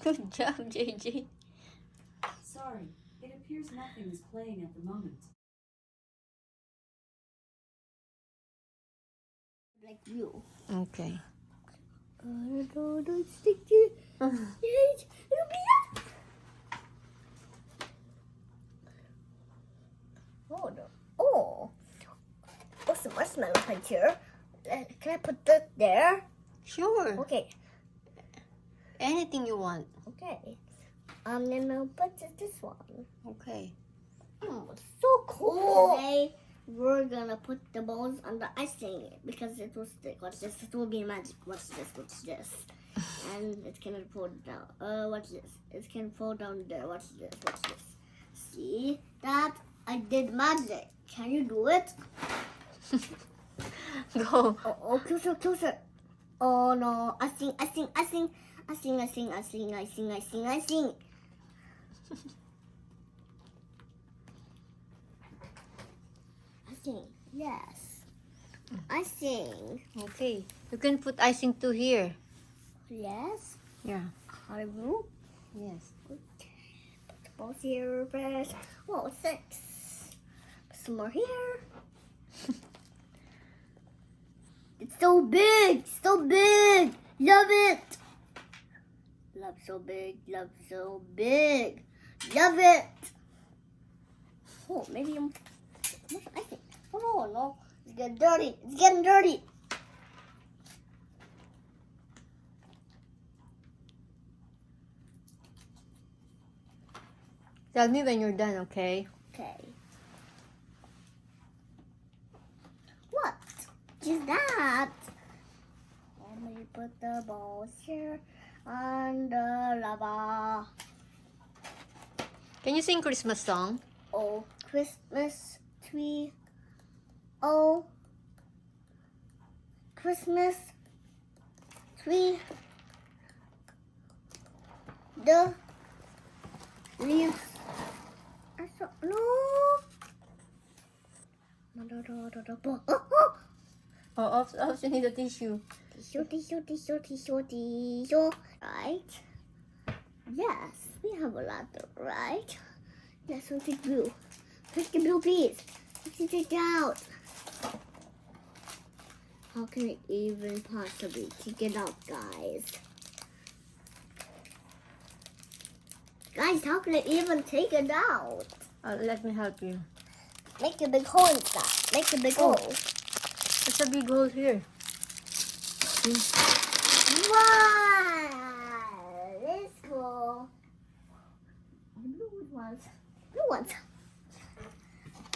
Good job, JJ. Sorry, it appears nothing is playing at the moment. Like you. Okay. Don't stick it. Oh no. Oh. Oh, some marshmallow right here. Can I put that there? Sure. Okay. Anything you want. Okay. Then I'll put this one. Okay. So cool. Today we're gonna put the balls on the icing because it will stick. Watch this. It will be magic. Watch this. Watch this. And it can fall down. Watch this. It can fall down there. Watch this. Watch this. See that? I did magic. Can you do it? Go. Oh, closer, closer. Oh no! Icing. Icing. Yes. Icing. Okay. You can put icing to here. Yes. Yeah. I will. Yes. Put the balls here first. Oh, 6. Some more here. It's so big. So big. Love it. Love so big. Love so big. Love it. Oh, maybe I'm. I think. Oh no. It's getting dirty. It's getting dirty. Tell me when you're done, okay? Okay. What is that? Let me put the balls here on the lava. Can you sing Christmas song? Oh, Christmas tree. Oh, Christmas tree. The leaves are so no. Oh, you need a tissue. Tissue. Right? Yes, we have a lot, right? Yes, we'll take blue. Take the blue piece. Let's take it out. How can I even possibly take it out, guys? Guys, how can I even take it out? Let me help you. Make a big hole inside. Make a big hole. There's a big hole here. Wow! That's cool. The blue ones. Blue ones.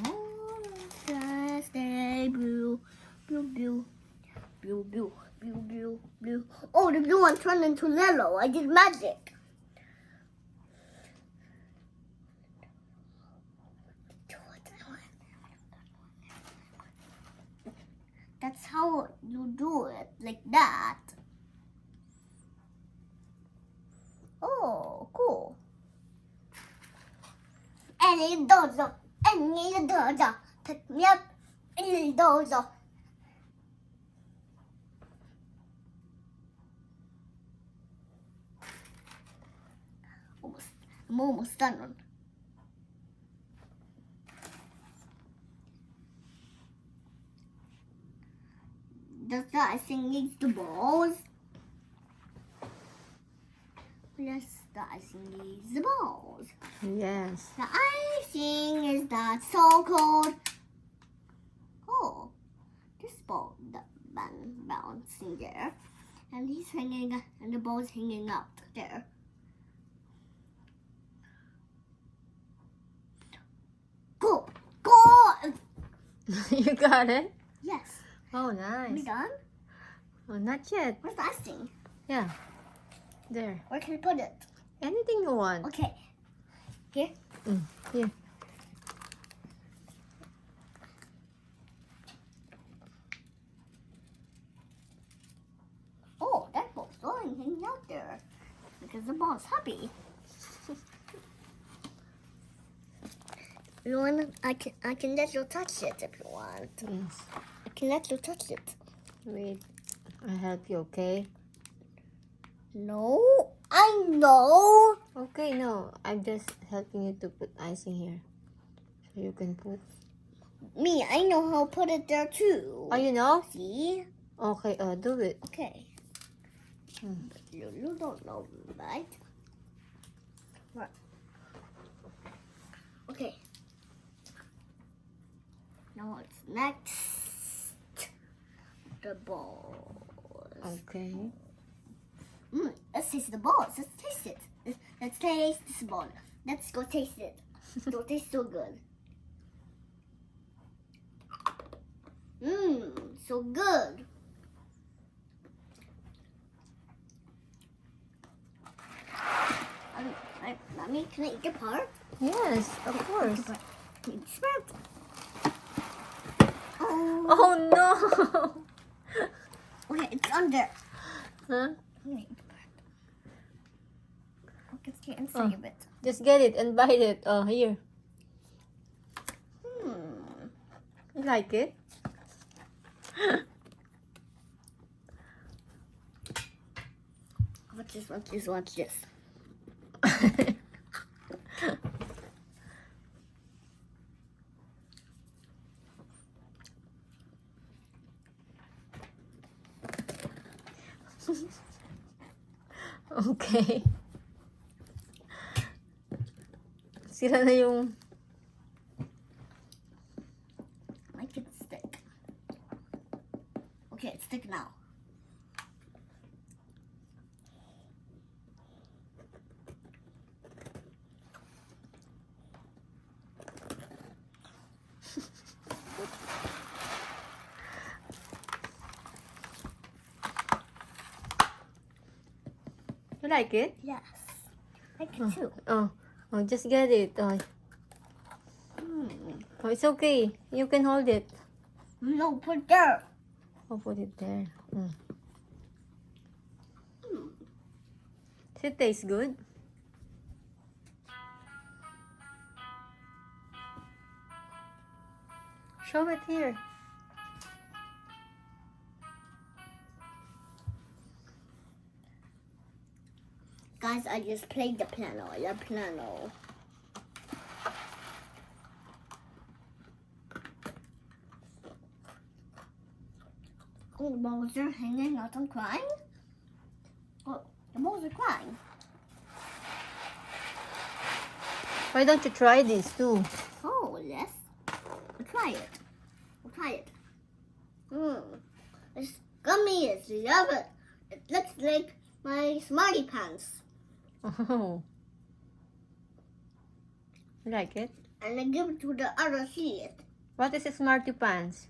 Oh, just stay blue. Blue. Oh, the blue one turned into yellow. I did magic. That's how you do it, like that. Oh, cool. Any dozo. Pick me up. Any dozo. I'm almost done. Does the icing need the balls? Yes, the icing needs the balls. Yes. The icing is not so cold. Oh, this ball bouncing there, and he's hanging, and the ball's hanging out there. Go. You got it? Yes. Oh, Are we nice. done? Oh, not yet. Where's the icing? Yeah. There. Where can we put it? Anything you want. Okay. Here. Here. Oh, that ball's going hanging out there because the ball's happy. You want? I can let you touch it if you want. Yes. I can let you touch it. Wait. I'll help you, okay? No, I know. Okay, no. I'm just helping you to put icing here. So you can put. Me, I know how to put it there too. Oh, you know? See? Okay, do it. Okay. Hmm. But you don't know, right? Right. Okay. Now it's next. The balls. Okay. Let's taste the balls. Let's taste it. Let's taste this ball. Let's go taste it. It'll taste so good. So good. Mommy, can I eat the part? Yes, of course. Can you spread? Oh. Oh no! Okay, it's under. Huh? I'm gonna eat the part. I'll get the inside of it. Just get it and bite it. Oh, here. You like it? Watch this. Okay. Sira na yung... Make it stick. Okay, it's stick now. You like it? Yes. I can too. Oh, just get it. Oh, it's okay. You can hold it. No, put there. I'll put it there. Does it taste good? Show it here. Guys, I just played the piano. Oh, the balls are hanging out and crying. Oh, the balls are crying. Why don't you try this too? Oh, yes. We'll try it. It's gummy. Love it. It looks like my Smarty Pants. Oh. You like it? And I give it to the other kid. What is a Smarty Pants?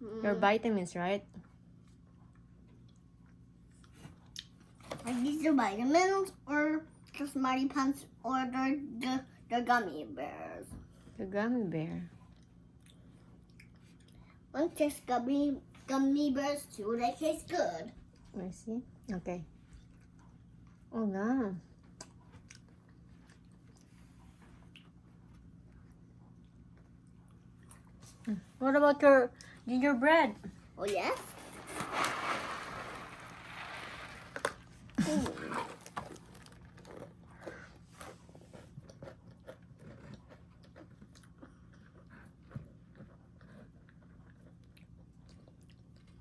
Your vitamins, right? Like these are vitamins or the Smarty Pants or the gummy bears. The gummy bear. One tastes gummy bears too. They taste good. I see. Okay. Oh no. What about your gingerbread? Oh yes.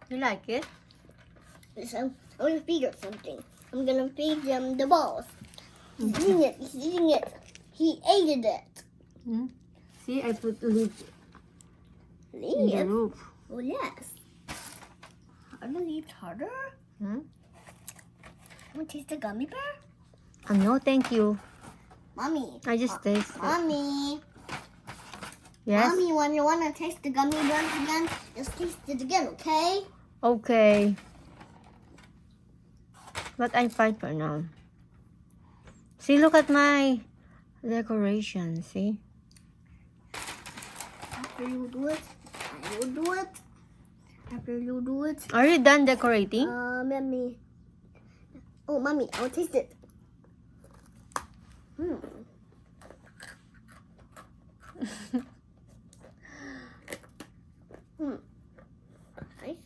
You like it? Listen, I'm gonna feed her something. I'm gonna feed him the balls. He's eating it. He ate it. See, I put lid in the Leave? roof. Oh yes. Are the leaves harder? Want to taste the gummy bear? No, thank you. Mommy. I just taste it. Mommy. Yes? Mommy, when you want to taste the gummy bears again, just taste it again, okay? Okay. But I'm fine for now. See, look at my decoration. See? After you do it, I will do it. After you do it, Are you done decorating? Mommy. Oh, Mommy, I'll taste it. Nice.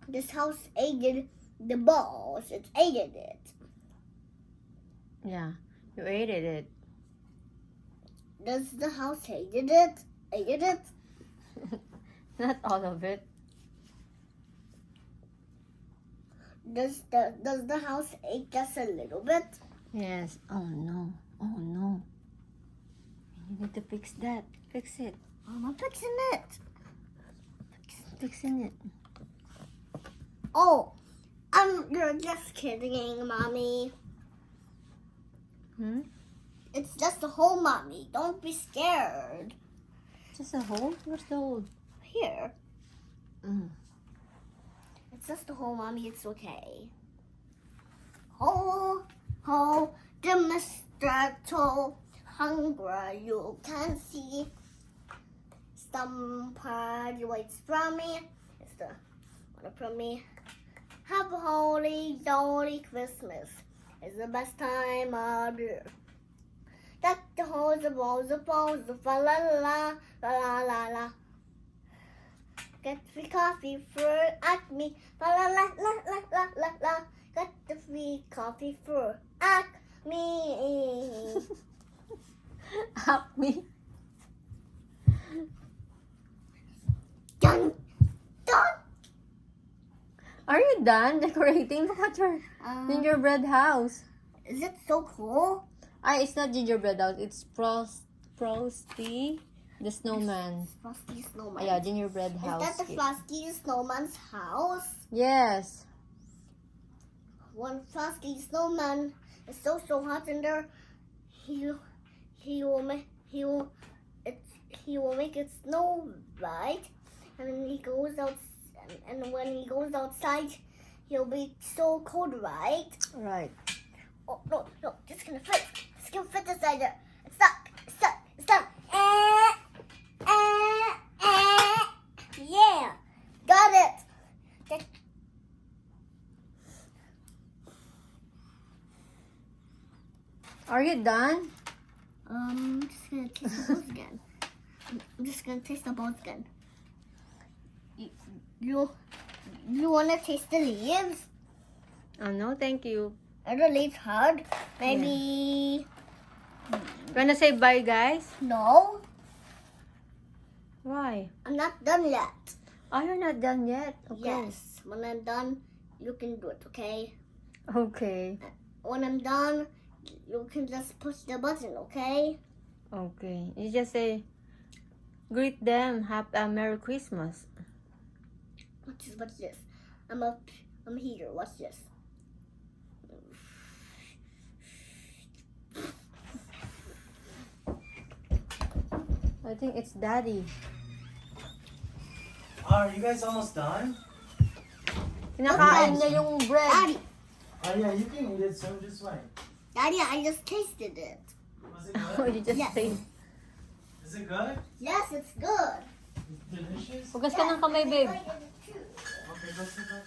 This house ate the balls. It ate it. Yeah, you ate it. Does the house hate it? Ate it? Not all of it. Does the house eat just a little bit? Yes. Oh no. Oh no. You need to fix that. Fix it. I'm fixing it. Fixing it. Oh, you're just kidding, Mommy. Hmm? It's just a hole, Mommy. Don't be scared. Just a hole? Where's the hole? Here. Mm. It's just a hole, Mommy. It's okay. Hole, hole, the Mr. Hungry, you can see. Somebody waits from me. It's the one from me. Have a holy, jolly Christmas. It's the best time of year. That the holes, the balls, fa la la la la la la. Get free coffee for at me, fa la la la la la la la. Get the free coffee for at me. Happy. Dun dun. Are you done decorating? Look at your gingerbread house. Is it so cool? It's not gingerbread house. It's Frosty the Snowman. Frosty Snowman. Yeah, gingerbread Is house. that the Frosty Snowman's house? Yes. When Frosty Snowman is so hot in there, he will make it snow, right? And then he goes out, and when he goes outside, he'll be so cold, right? Right. Oh no, it's gonna fit. It's gonna fit inside there. It's stuck. Yeah, got it. Are you done? I'm just gonna taste the balls again. You wanna taste the leaves? Oh no, thank you. Are the leaves hard? Maybe Wanna say bye, guys? no. Why? I'm not done yet. Oh, you're not done yet? Okay. Yes, when I'm done, you can do it. Okay. Okay. When I'm done, you can just push the button. Okay. Okay. You just say, greet them. Have a Merry Christmas. What's this? I'm here. What's this? I think it's Daddy. Are you guys almost done? Kinakain niya yung bread. Daddy, Oh yeah, you can eat it, so just wait. Daddy, I just tasted it. Was it Oh, good? you just Yes. say. Is it good? Yes, it's good. It's delicious? Hugas ka ng kamay, babe. I like it too. Okay, go sit down.